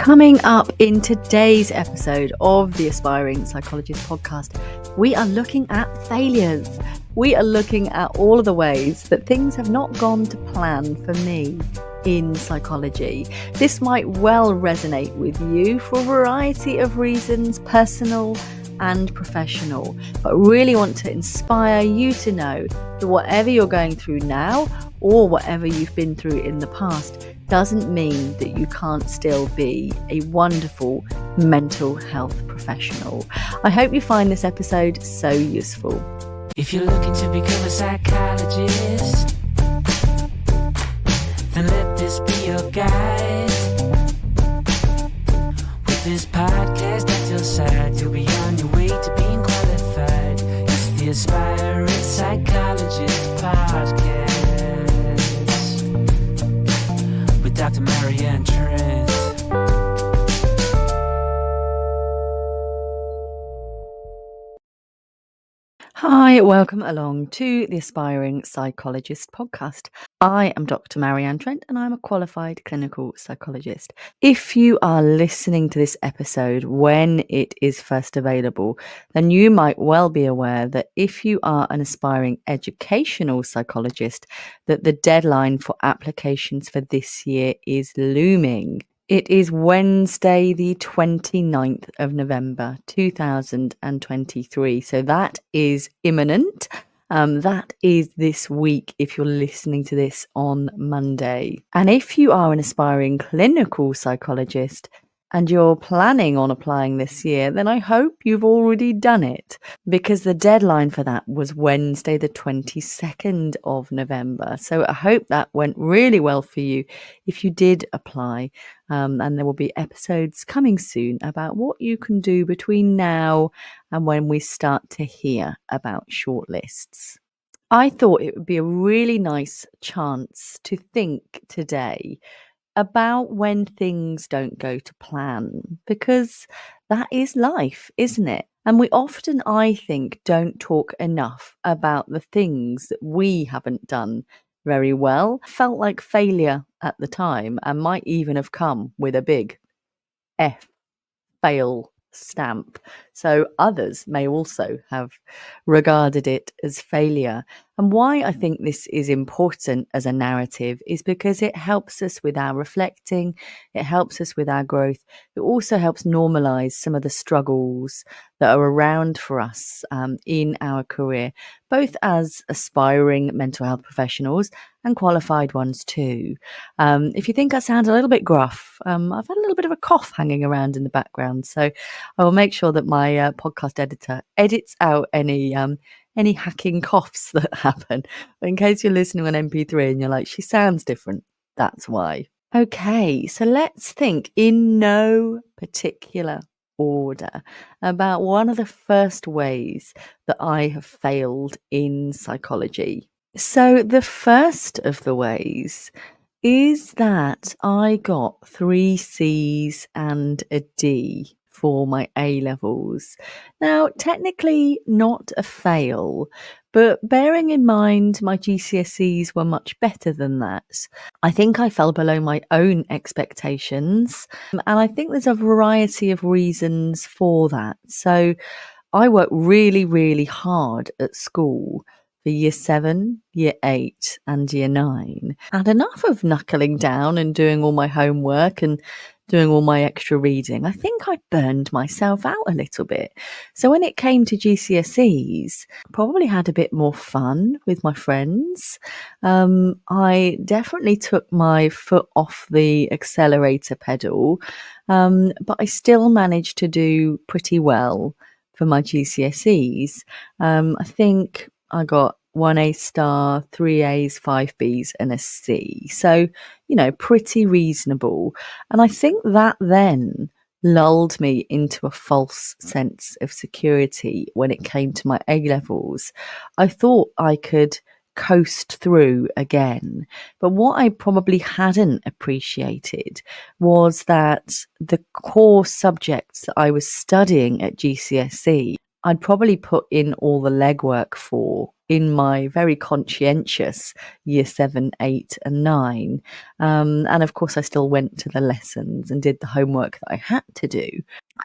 Coming up in today's episode of the Aspiring Psychologist podcast, we are looking at failures. We are looking at all of the ways that things have not gone to plan for me in psychology. This might well resonate with you for a variety of reasons, personal and professional, but I really want to inspire you to know that whatever you're going through now or whatever you've been through in the past doesn't mean that you can't still be a wonderful mental health professional. I hope you find this episode so useful. If you're looking to become a psychologist, then let this be your guide. With this podcast at your side, you'll be on your way to being qualified. It's the Aspiring Psychologist podcast with Dr. Marianne, Trent. Hi, welcome along to the Aspiring Psychologist podcast. I am Dr. Marianne Trent and I'm a qualified clinical psychologist. If you are listening to this episode when it is first available, then you might well be aware that if you are an aspiring educational psychologist, that the deadline for applications for this year is looming. It is Wednesday, the 29th of November, 2023. So that is imminent. That is this week if you're listening to this on Monday. And if you are an aspiring clinical psychologist and you're planning on applying this year, then I hope you've already done it, because the deadline for that was Wednesday, the 22nd of November. So I hope that went really well for you if you did apply. And there will be episodes coming soon about what you can do between now and when we start to hear about shortlists. I thought it would be a really nice chance to think today about when things don't go to plan, because that is life, isn't it? And we often, I think, don't talk enough about the things that we haven't done very well. Felt like failure at the time and might even have come with a big F, fail stamp. So others may also have regarded it as failure. And why I think this is important as a narrative is because it helps us with our reflecting, it helps us with our growth. It also helps normalize some of the struggles that are around for us in our career, both as aspiring mental health professionals and qualified ones too. If you think I sound a little bit gruff, I've had a little bit of a cough hanging around in the background, so I will make sure that my podcast editor edits out any hacking coughs that happen. But in case you're listening on MP3 and you're like, she sounds different, that's why. Okay, so let's think in no particular order about one of the first ways that I have failed in psychology. So the first of the ways is that I got 3 C's and a D for my A-levels. Now, technically not a fail, but bearing in mind my GCSEs were much better than that, I think I fell below my own expectations. And I think there's a variety of reasons for that. So I worked really, really hard at school for year 7, year 8 and year 9. And enough of knuckling down and doing all my homework and doing all my extra reading, I think I burned myself out a little bit. So when it came to GCSEs, I probably had a bit more fun with my friends. I definitely took my foot off the accelerator pedal, but I still managed to do pretty well for my GCSEs. I think I got 1 A star, 3 A's, 5 B's and a C. So, pretty reasonable. And I think that then lulled me into a false sense of security when it came to my A-levels. I thought I could coast through again. But what I probably hadn't appreciated was that the core subjects that I was studying at GCSE, I'd probably put in all the legwork for in my very conscientious year 7, 8 and 9. And of course, I still went to the lessons and did the homework that I had to do.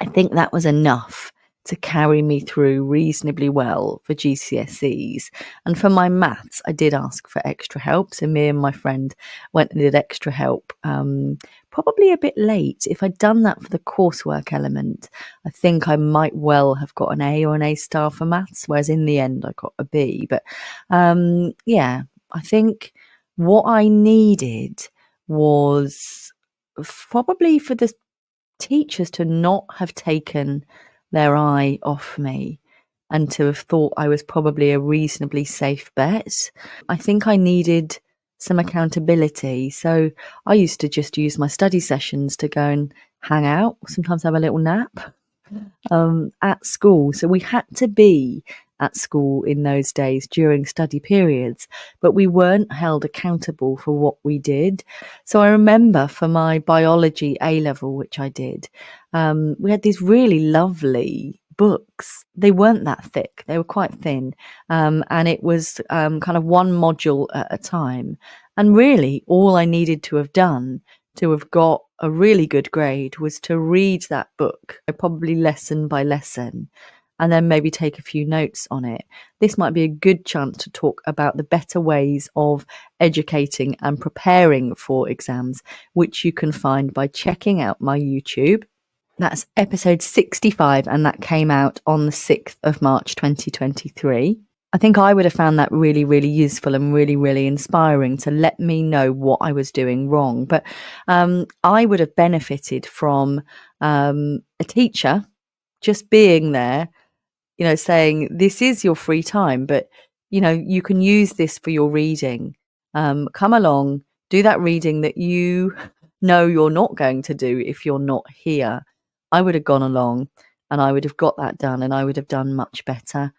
I think that was enough to carry me through reasonably well for GCSEs. And for my maths, I did ask for extra help. So me and my friend went and did extra help, probably a bit late. If I'd done that for the coursework element, I think I might well have got an A or an A star for maths, whereas in the end I got a B. But yeah, I think what I needed was probably for the teachers to not have taken their eye off me and to have thought I was probably a reasonably safe bet. I think I needed some accountability. So I used to just use my study sessions to go and hang out, sometimes have a little nap at school. So we had to be at school in those days during study periods, but we weren't held accountable for what we did. So I remember for my biology A level, which I did, we had these really lovely books. They weren't that thick, they were quite thin, and it was kind of one module at a time. And really, all I needed to have done to have got a really good grade was to read that book, probably lesson by lesson, and then maybe take a few notes on it. This might be a good chance to talk about the better ways of educating and preparing for exams, which you can find by checking out my YouTube. That's episode 65, and that came out on the 6th of March 2023. I think I would have found that really, really useful and really, really inspiring to let me know what I was doing wrong. But I would have benefited from a teacher just being there, saying, this is your free time, but, you can use this for your reading. Come along, do that reading that you know you're not going to do if you're not here. I would have gone along and I would have got that done and I would have done much better.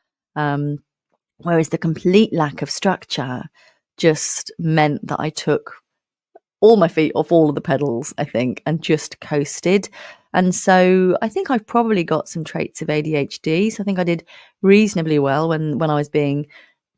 Whereas the complete lack of structure just meant that I took all my feet off all of the pedals, I think, and just coasted. And so I think I've probably got some traits of ADHD. So I think I did reasonably well when I was being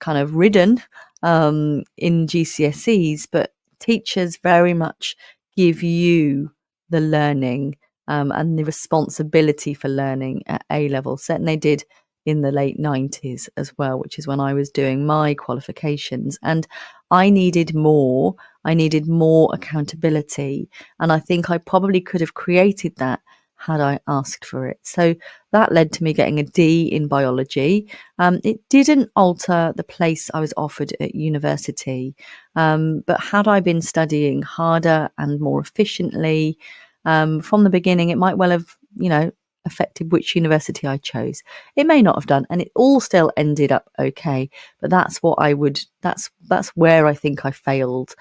kind of ridden in GCSEs, but teachers very much give you the learning and the responsibility for learning at A level. Certainly they did in the late 90s as well, which is when I was doing my qualifications. And I needed more accountability. And I think I probably could have created that had I asked for it. So that led to me getting a D in biology. It didn't alter the place I was offered at university. But had I been studying harder and more efficiently from the beginning, it might well have, affected which university I chose. It may not have done, and it all still ended up okay. But that's where I think I failed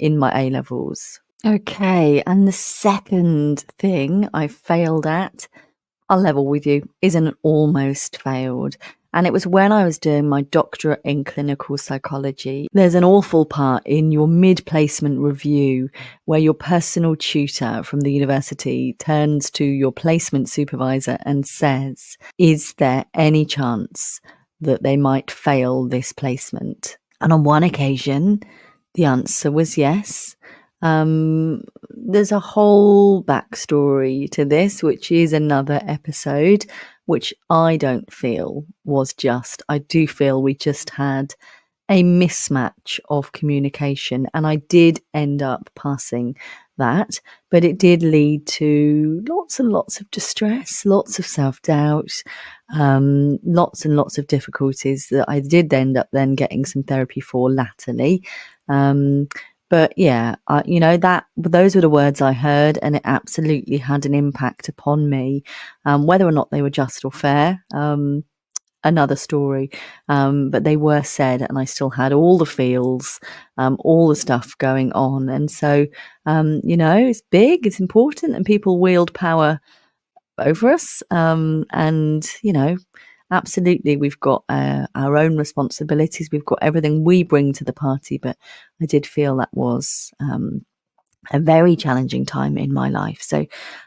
in my A levels. Okay, and the second thing I failed at, I'll level with you, is an almost failed. And it was when I was doing my doctorate in clinical psychology. There's an awful part in your mid-placement review where your personal tutor from the university turns to your placement supervisor and says, is there any chance that they might fail this placement? And on one occasion, the answer was yes. There's a whole backstory to this, which is another episode, which I don't feel was just. I do feel we just had a mismatch of communication, and I did end up passing that, but it did lead to lots and lots of distress, lots of self-doubt, lots and lots of difficulties that I did end up then getting some therapy for latterly. But yeah, those were the words I heard, and it absolutely had an impact upon me. Whether or not they were just or fair, another story. But they were said, and I still had all the feels, all the stuff going on. And so, it's big, it's important, and people wield power over us. And, absolutely, we've got our own responsibilities. We've got everything we bring to the party. But I did feel that was a very challenging time in my life. So,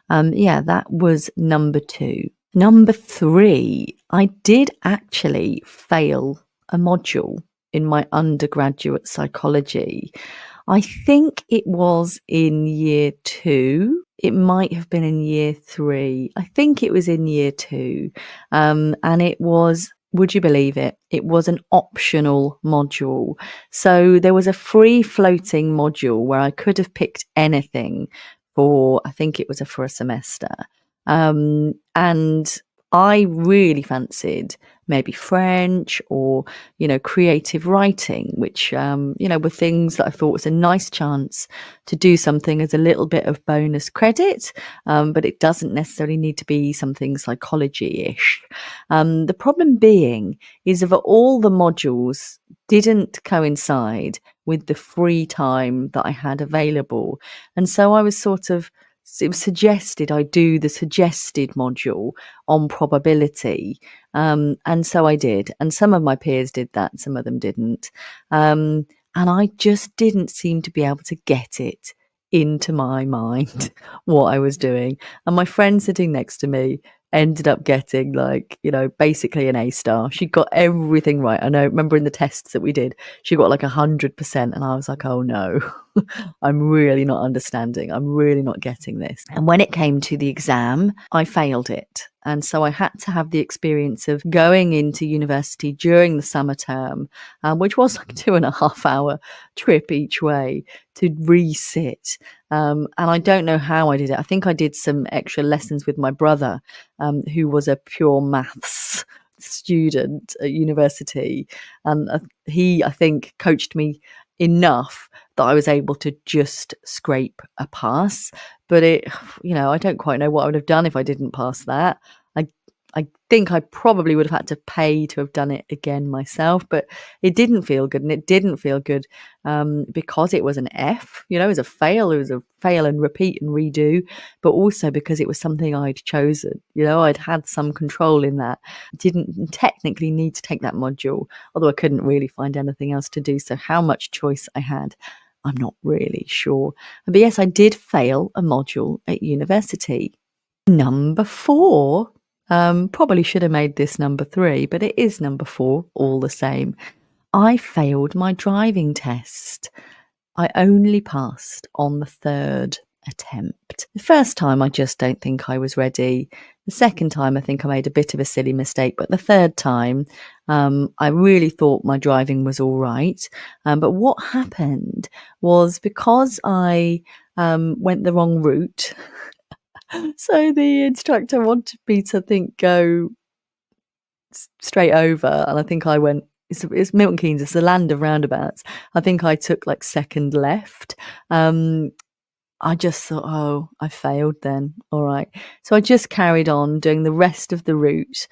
that was number 2. Number 3, I did actually fail a module in my undergraduate psychology. I think it was in year 2. It might have been in year 3. I think it was in year 2. And it was, would you believe it? It was an optional module. So there was a free floating module where I could have picked anything for, I think it was for a semester. And I really fancied maybe French or, creative writing, which, were things that I thought was a nice chance to do something as a little bit of bonus credit. But it doesn't necessarily need to be something psychology-ish. The problem being is that all the modules didn't coincide with the free time that I had available. And so I was it was suggested I do the suggested module on probability. And so I did. And some of my peers did that, some of them didn't. And I just didn't seem to be able to get it into my mind what I was doing. And my friend sitting next to me ended up getting basically an A star. She got everything right. I remember in the tests that we did, she got 100%. And I was like, oh no, I'm really not understanding. I'm really not getting this. And when it came to the exam, I failed it. And so I had to have the experience of going into university during the summer term, which was 2.5 hour trip each way to resit. And I don't know how I did it. I think I did some extra lessons with my brother, who was a pure maths student at university. And he, I think, coached me enough that I was able to just scrape a pass. But I don't quite know what I would have done if I didn't pass that. I think I probably would have had to pay to have done it again myself, but it didn't feel good. And it didn't feel good because it was an F, it was a fail. It was a fail and repeat and redo, but also because it was something I'd chosen. I'd had some control in that. Didn't technically need to take that module, although I couldn't really find anything else to do. So how much choice I had, I'm not really sure. But yes, I did fail a module at university. Number 4. Probably should have made this number 3, but it is number 4 all the same. I failed my driving test. I only passed on the 3rd attempt. The first time, I just don't think I was ready. The second time, I think I made a bit of a silly mistake. But the third time, I really thought my driving was all right. But what happened was because I went the wrong route, so the instructor wanted me to go straight over, and I think I went. It's Milton Keynes. It's the land of roundabouts. I think I took second left. I just thought, oh, I failed then. All right. So I just carried on doing the rest of the route,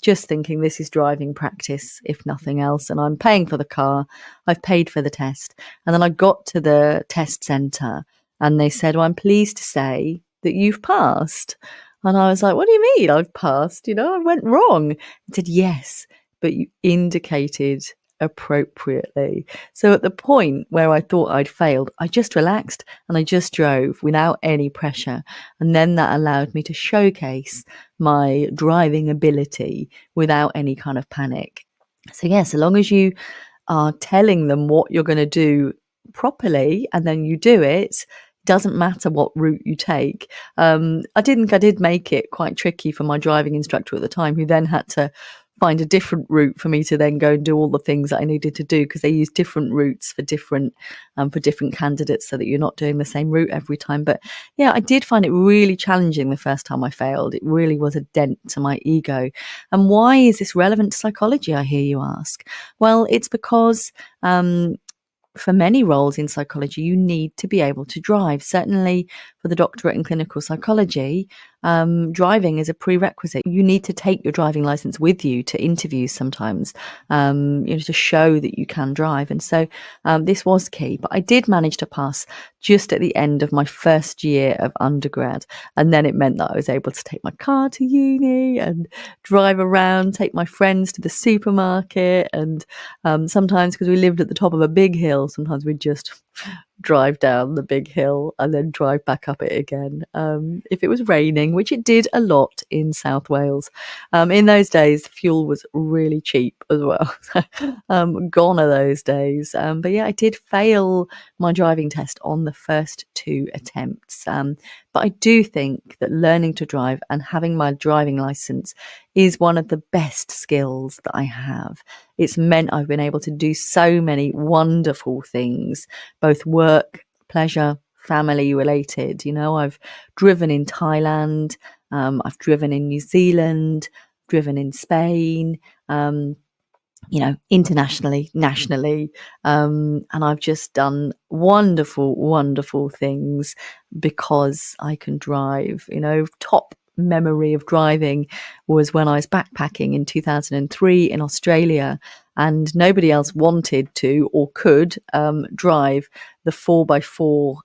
just thinking this is driving practice, if nothing else. And I'm paying for the car. I've paid for the test. And then I got to the test centre and they said, well, I'm pleased to say that you've passed. And I was like, what do you mean I've passed? I went wrong. He said, yes, but you indicated appropriately. So at the point where I thought I'd failed, I just relaxed and I just drove without any pressure. And then that allowed me to showcase my driving ability without any kind of panic. So yes, so long as you are telling them what you're going to do properly and then you do it, doesn't matter what route you take. I did make it quite tricky for my driving instructor at the time, who then had to find a different route for me to then go and do all the things that I needed to do, because they use different routes for different candidates, so that you're not doing the same route every time. But yeah, I did find it really challenging the first time I failed. It really was a dent to my ego. And why is this relevant to psychology, I hear you ask? Well, it's because for many roles in psychology, you need to be able to drive. Certainly for the doctorate in clinical psychology, driving is a prerequisite. You need to take your driving license with you to interviews sometimes, to show that you can drive. And so this was key. But I did manage to pass just at the end of my first year of undergrad. And then it meant that I was able to take my car to uni and drive around, take my friends to the supermarket. And sometimes, because we lived at the top of a big hill, sometimes we'd just drive down the big hill and then drive back up it again. If it was raining, which it did a lot in South Wales. In those days, fuel was really cheap as well. Gone are those days. But yeah, I did fail my driving test on the first 2 attempts. But I do think that learning to drive and having my driving license is one of the best skills that I have. It's meant I've been able to do so many wonderful things, both work, pleasure, family related. I've driven in Thailand, I've driven in New Zealand, driven in Spain, internationally, nationally. And I've just done wonderful, wonderful things because I can drive. Top memory of driving was when I was backpacking in 2003 in Australia, and nobody else wanted to or could drive the 4x4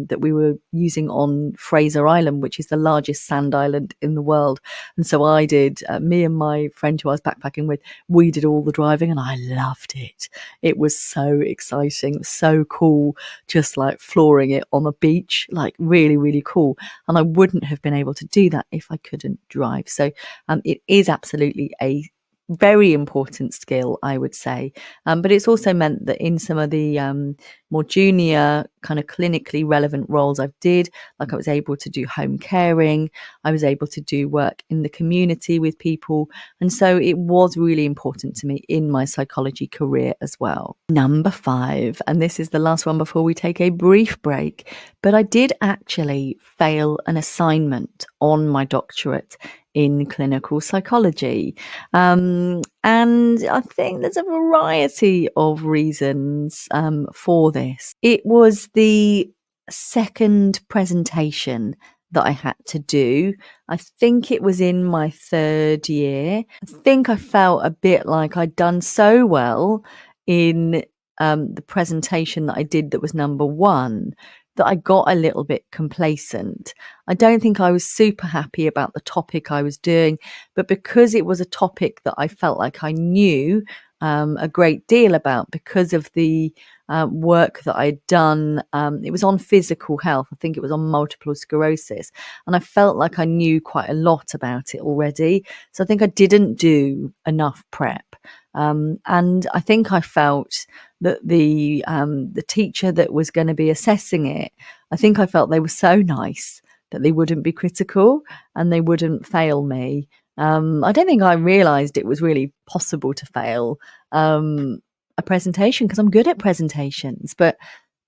that we were using on Fraser Island, which is the largest sand island in the world. And so I did, me and my friend who I was backpacking with, we did all the driving, and I loved it. It was so exciting, it was so cool, just like flooring it on the beach, like really, really cool. And I wouldn't have been able to do that if I couldn't drive. So it is absolutely a very important skill, I would say. But it's also meant that in some of the more junior kind of clinically relevant roles I did, like I was able to do home caring, I was able to do work in the community with people. And so it was really important to me in my psychology career as well. Number 5, and this is the last one before we take a brief break, but I did actually fail an assignment on my doctorate in clinical psychology. And I think there's a variety of reasons for this. It was the second presentation that I had to do. I think it was in my 3rd year. I think I felt a bit like I'd done so well in the presentation that I did that was number 1, that I got a little bit complacent. I don't think I was super happy about the topic I was doing, but because it was a topic that I felt like I knew a great deal about because of the work that I'd done, it was on physical health. I think it was on multiple sclerosis, and I felt like I knew quite a lot about it already. So I think I didn't do enough prep. And I think I felt that the teacher that was going to be assessing it, I think I felt they were so nice that they wouldn't be critical and they wouldn't fail me. I don't think I realised it was really possible to fail a presentation because I'm good at presentations, but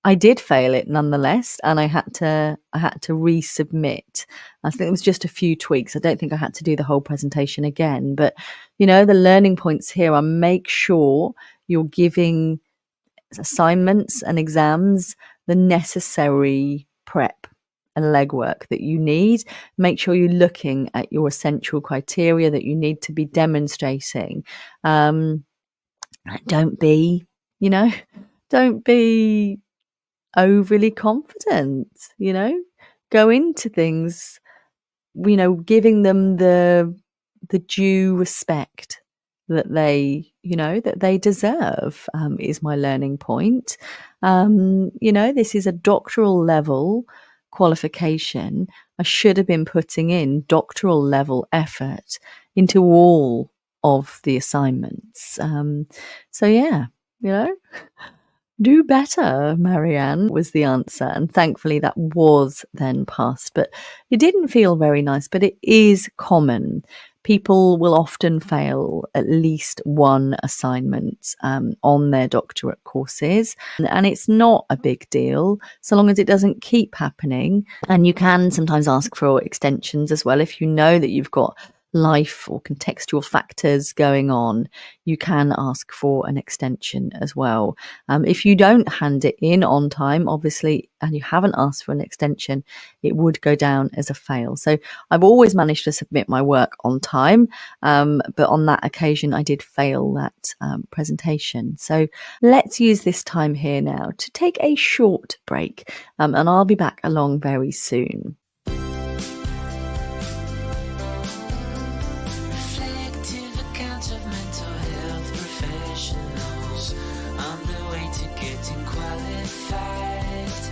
I did fail it nonetheless, and I had to resubmit. I think it was just a few tweaks. I don't think I had to do the whole presentation again. But the learning points here are: make sure you're giving assignments and exams the necessary prep and legwork that you need. Make sure you're looking at your essential criteria that you need to be demonstrating. Don't be overly confident. Go into things, giving them the due respect that they deserve, is my learning point. This is a doctoral level qualification. I should have been putting in doctoral level effort into all of the assignments. So yeah, do better, Marianne, was the answer. And thankfully that was then passed. But it didn't feel very nice, but it is common. People will often fail at least one assignment on their doctorate courses. And it's not a big deal so long as it doesn't keep happening. And you can sometimes ask for extensions as well. If you know that you've got life or contextual factors going on, you can ask for an extension as well. If you don't hand it in on time, obviously, and you haven't asked for an extension, it would go down as a fail. So I've always managed to submit my work on time, but on that occasion I did fail that presentation. So let's use this time here now to take a short break, and I'll be back along very soon. On the way to getting qualified.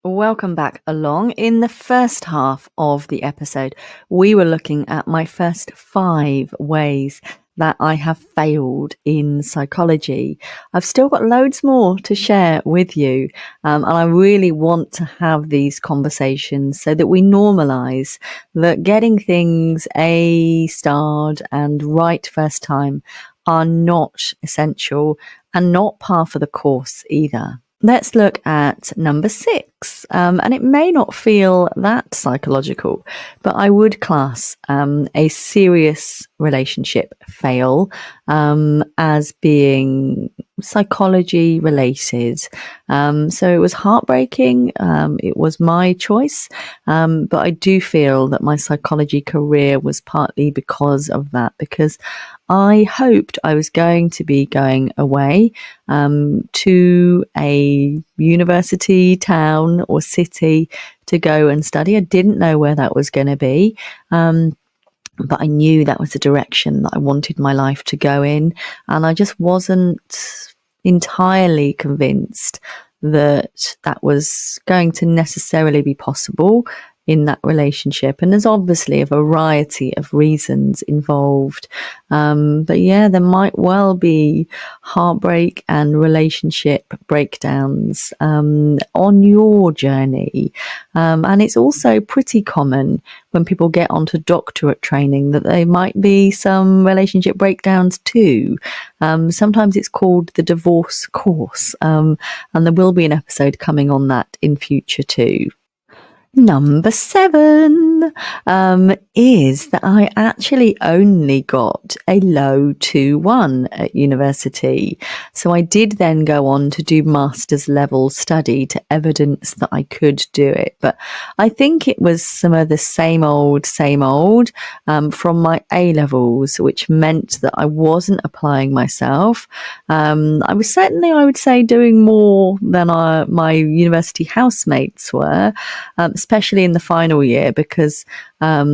Welcome back along. In the first half of the episode, we were looking at my first 5 ways that I have failed in psychology. I've still got loads more to share with you, and I really want to have these conversations so that we normalise that getting things A-starred and right first time are not essential and not par for the course either. Let's look at number 6, and it may not feel that psychological, but I would class a serious relationship fail as being psychology related. So it was heartbreaking. It was my choice, but I do feel that my psychology career was partly because of that, because I hoped I was going to be going away to a university, town or city to go and study. I didn't know where that was going to be. But I knew that was the direction that I wanted my life to go in. And I just wasn't entirely convinced that that was going to necessarily be possible in that relationship. And there's obviously a variety of reasons involved. But yeah, there might well be heartbreak and relationship breakdowns on your journey. And it's also pretty common when people get onto doctorate training that there might be some relationship breakdowns too. Sometimes it's called the divorce course. And there will be an episode coming on that in future too. Number 7 is that I actually only got a low 2-1 at university. So I did then go on to do master's level study to evidence that I could do it. But I think it was some of the same old from my A levels, which meant that I wasn't applying myself. I was certainly, I would say, doing more than my university housemates were. Especially in the final year, because I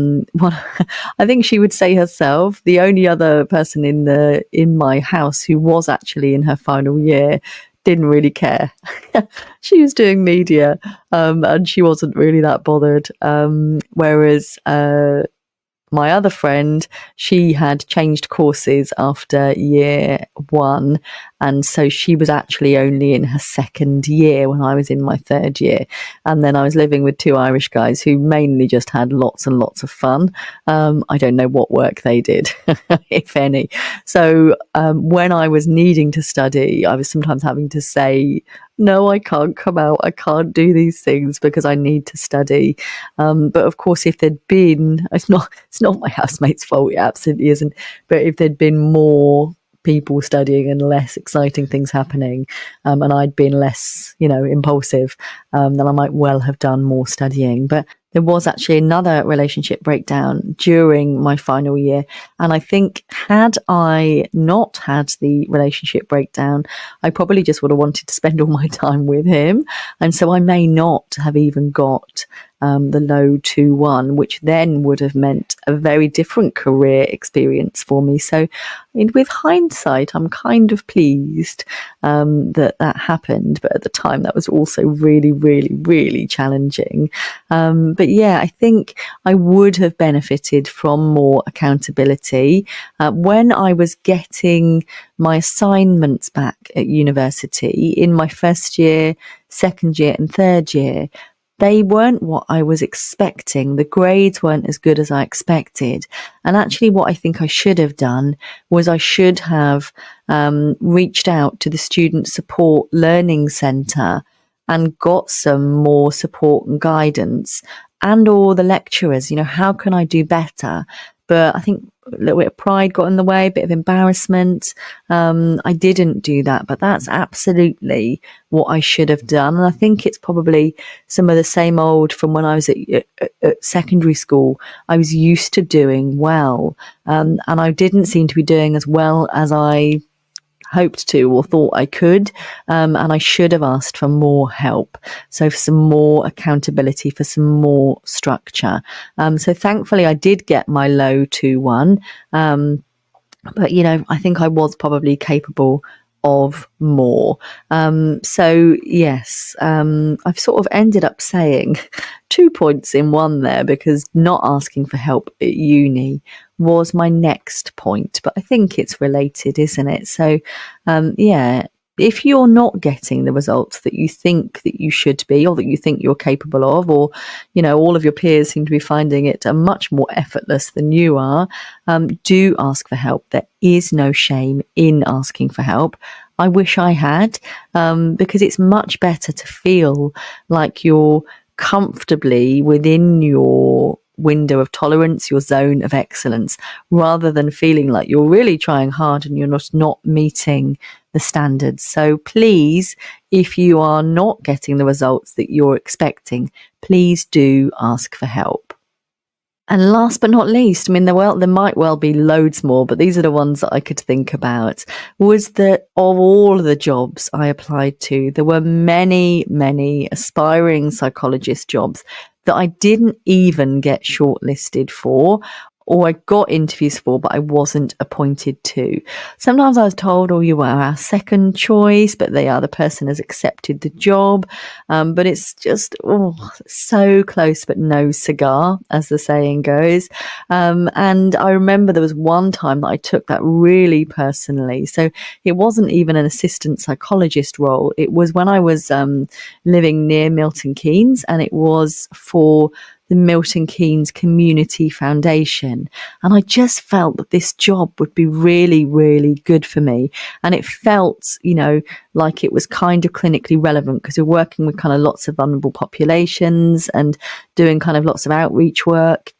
think she would say herself, the only other person in my house who was actually in her final year didn't really care. She was doing media, and she wasn't really that bothered. Whereas my other friend, she had changed courses after year 1. And so she was actually only in her 2nd year when I was in my 3rd year. And then I was living with 2 Irish guys who mainly just had lots and lots of fun. I don't know what work they did, if any. So when I was needing to study, I was sometimes having to say, no, I can't come out. I can't do these things because I need to study. But of course, if there'd been, it's not my housemate's fault. It absolutely isn't. But if there'd been more people studying and less exciting things happening, and I'd been less, impulsive, then I might well have done more studying. But there was actually another relationship breakdown during my final year. And I think had I not had the relationship breakdown, I probably just would have wanted to spend all my time with him. And so I may not have even got the low 2-1, which then would have meant a very different career experience for me. So with hindsight, I'm kind of pleased that happened. But at the time, that was also really, really, really challenging. But yeah, I think I would have benefited from more accountability. When I was getting my assignments back at university in my 1st year, 2nd year and 3rd year, they weren't what I was expecting. The grades weren't as good as I expected. And actually what I think I should have done was I should have reached out to the Student Support Learning Centre and got some more support and guidance, and or the lecturers, how can I do better? But I think a little bit of pride got in the way, a bit of embarrassment. I didn't do that, but that's absolutely what I should have done. And I think it's probably some of the same old from when I was at secondary school. I was used to doing well, and I didn't seem to be doing as well as I hoped to or thought I could, and I should have asked for more help, so for some more accountability, for some more structure. So thankfully I did get my low 2-1, but I think I was probably capable of more. So yes, I've sort of ended up saying 2 points in one there, because not asking for help at uni was my next point, but I think it's related, isn't it? So yeah, if you're not getting the results that you think that you should be, or that you think you're capable of, or, you know, all of your peers seem to be finding it much more effortless than you are, do ask for help. There is no shame in asking for help. I wish I had, because it's much better to feel like you're comfortably within your window of tolerance, your zone of excellence, rather than feeling like you're really trying hard and you're not meeting the standards. So please, if you are not getting the results that you're expecting, please do ask for help. And last but not least, I mean, there might well be loads more, but these are the ones that I could think about, was that of all of the jobs I applied to, there were many, many aspiring psychologist jobs that I didn't even get shortlisted for, or I got interviews for, but I wasn't appointed to. Sometimes I was told, oh, you were our second choice, but the other person has accepted the job. But it's just, so close, but no cigar, as the saying goes. And I remember there was one time that I took that really personally. So it wasn't even an assistant psychologist role. It was when I was living near Milton Keynes, and it was for the Milton Keynes Community Foundation. And I just felt that this job would be really, really good for me. And it felt, you know, like it was kind of clinically relevant, because we're working with kind of lots of vulnerable populations and doing kind of lots of outreach work.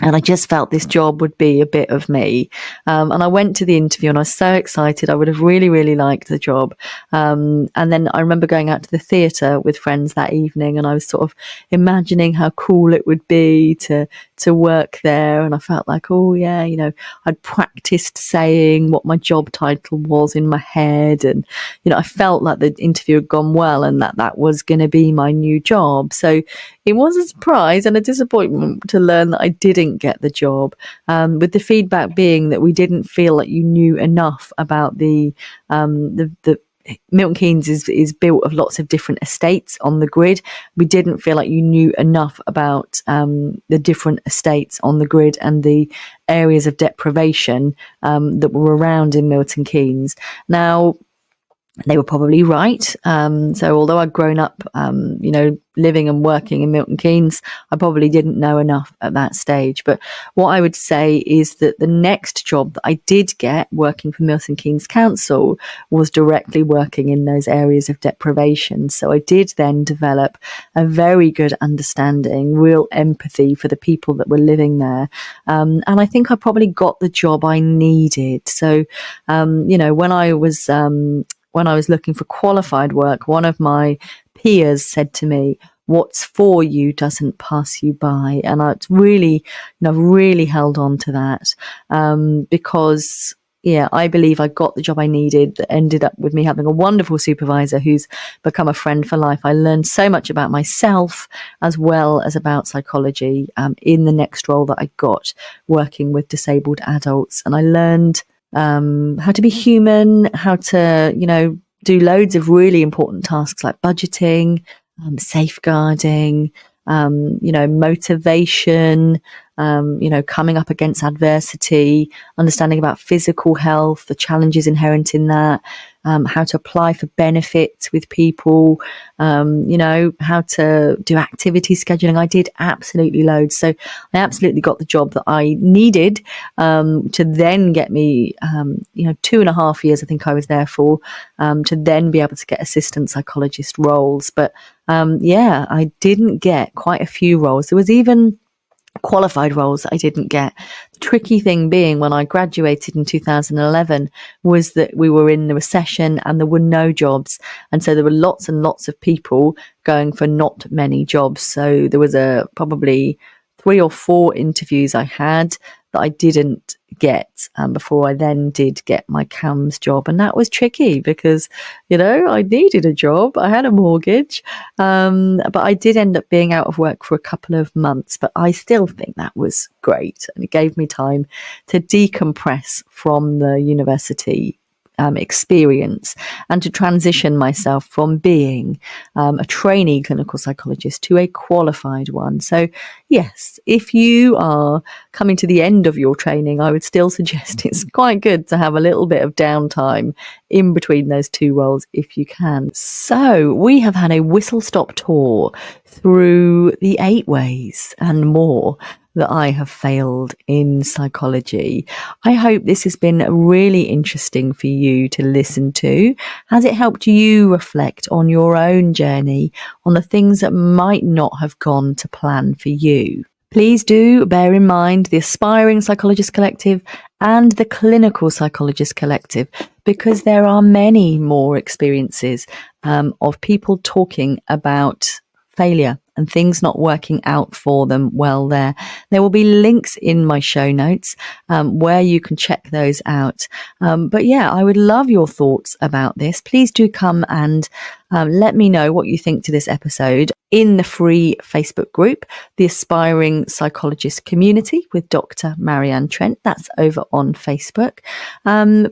And I just felt this job would be a bit of me. And I went to the interview and I was so excited. I would have really, really liked the job. And then I remember going out to the theatre with friends that evening, and I was sort of imagining how cool it would be to work there. And I felt like, oh yeah, you know, I'd practiced saying what my job title was in my head. And, you know, I felt like the interview had gone well and that was going to be my new job. So it was a surprise and a disappointment to learn that I didn't get the job, with the feedback being that we didn't feel like you knew enough about the Milton Keynes is built of lots of different estates on the grid. We didn't feel like you knew enough about the different estates on the grid and the areas of deprivation that were around in Milton Keynes. Now, they were probably right. So although I'd grown up, you know, living and working in Milton Keynes, I probably didn't know enough at that stage. But what I would say is that the next job that I did get working for Milton Keynes Council was directly working in those areas of deprivation. So I did then develop a very good understanding, real empathy for the people that were living there. And I think I probably got the job I needed. So, you know, when I was looking for qualified work, one of my peers said to me, "What's for you doesn't pass you by." And I've really held on to that, because, yeah, I believe I got the job I needed that ended up with me having a wonderful supervisor who's become a friend for life. I learned so much about myself as well as about psychology in the next role that I got, working with disabled adults. And I learned how to be human, how to, you know, do loads of really important tasks like budgeting, safeguarding, you know, motivation, you know, coming up against adversity, understanding about physical health, the challenges inherent in that, how to apply for benefits with people, you know, how to do activity scheduling. I did absolutely loads. So I absolutely got the job that I needed to then get me, you know, 2.5 years I think I was there for, to then be able to get assistant psychologist roles. But yeah, I didn't get quite a few roles. There was even qualified roles that I didn't get. The tricky thing being, when I graduated in 2011, was that we were in the recession and there were no jobs. And so there were lots and lots of people going for not many jobs. So there was probably 3 or 4 interviews I had that I didn't get before I then did get my CAMS job. And that was tricky because, you know, I needed a job. I had a mortgage, but I did end up being out of work for a couple of months. But I still think that was great. And it gave me time to decompress from the university experience and to transition myself from being a trainee clinical psychologist to a qualified one. So yes, if you are coming to the end of your training, I would still suggest it's quite good to have a little bit of downtime in between those two roles if you can. So we have had a whistle-stop tour through the 8 ways and more that I have failed in psychology. I hope this has been really interesting for you to listen to. Has it helped you reflect on your own journey, on the things that might not have gone to plan for you? Please do bear in mind the Aspiring Psychologist Collective and the Clinical Psychologist Collective, because there are many more experiences of people talking about failure and things not working out for them well there. There will be links in my show notes where you can check those out. But yeah, I would love your thoughts about this. Please do come and let me know what you think to this episode in the free Facebook group, the Aspiring Psychologist Community with Dr. Marianne Trent. That's over on Facebook.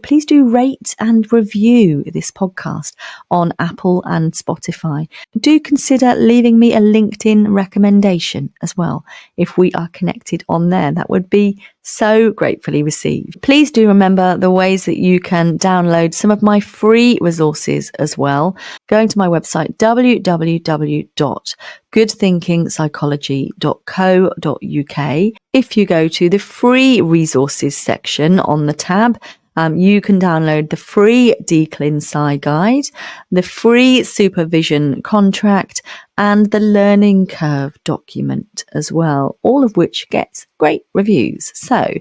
Please do rate and review this podcast on Apple and Spotify. Do consider leaving me a LinkedIn recommendation as well. If we are connected on there, that would be so gratefully received. Please do remember the ways that you can download some of my free resources as well. Going to my website, www.goodthinkingpsychology.co.uk. If you go to the free resources section on the tab, you can download the free dclinpsy guide, the free supervision contract, and the learning curve document as well, all of which gets great reviews. So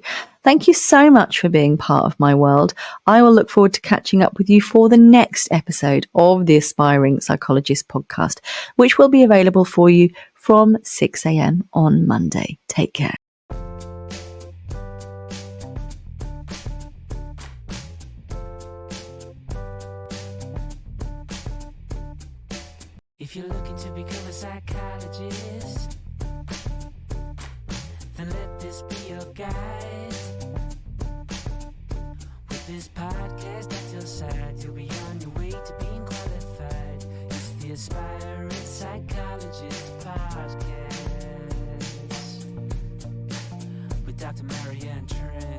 thank you so much for being part of my world. I will look forward to catching up with you for the next episode of the Aspiring Psychologist podcast, which will be available for you from 6 a.m. on Monday. Take care. If you're looking to become a psychologist, then let this be your guide. With this podcast at your side, you'll be on your way to being qualified. It's the Aspiring Psychologist podcast with Dr. Marianne Trent.